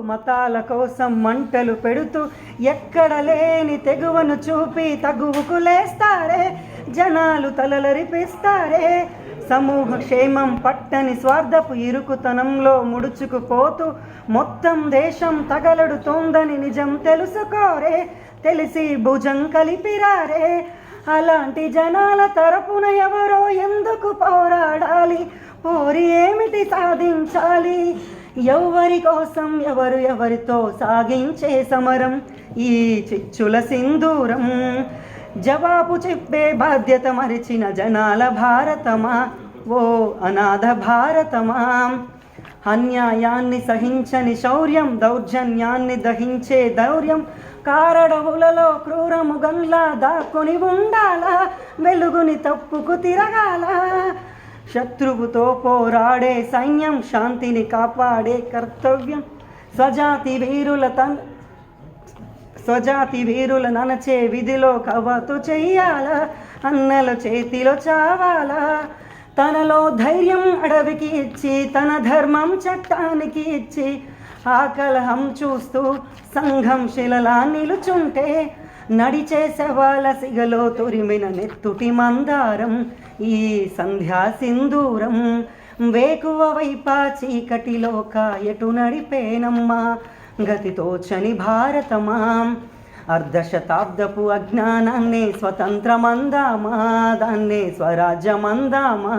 మతాల కోసం మంటలు పెడుతూ ఎక్కడ లేని తెగువను చూపి తగువుకు లేస్తారే, జనాలు తలలరిపిస్తారే. సమూహ క్షేమం పట్టని స్వార్థపు ఇరుకుతనంలో ముడుచుకుపోతూ మొత్తం దేశం తగలడుతోందని నిజం తెలుసుకోరే, తెలిసి భుజం కలిపిరారే. అలాంటి జనాల తరపున ఎవరో ఎందుకు పోరాడాలి, పోరి ఏమిటి సాధించాలి? ఎవరి కోసం ఎవరితో సాగించే సమరం ఈ చిచ్చుల సింధూరం? జవాబు చెప్పే బాధ్యత మరిచిన జనాల భారతమా, ఓ అనాథ భారతమా? అన్యాయాన్ని సహించని శౌర్యం, దౌర్జన్యాన్ని దహించే ధైర్యం కారడవులలో క్రూరముగంలా దాక్కుని ఉండాలా, వెలుగుని తప్పుకు తిరగాల. శత్రువుతో పోరాడే సైన్యం, శాంతిని కాపాడే కర్తవ్యం, స్వజాతి వీరుల ననచే విధిలో కవతు చెయ్యాల, అన్నల చేతిలో చావాలా. తనలో ధైర్యం అడవికి ఇచ్చి, తన ధర్మం చట్టానికి ఇచ్చి, ఆ కలహం చూస్తూ సంఘం శిలలా నిలుచుంటే నడిచే శవాల సిగలో తొరిమిన నెత్తుటి మందారం ఈ సంధ్యా సింధూరం. వేకువ వైపా చీకటిలోక ఎటు నడిపేనమ్మా గతితోచని భారతమా? అర్ధశతాబ్దపు అజ్ఞానాన్నే స్వతంత్రమందామా, దాన్నే స్వరాజ్యమందామా?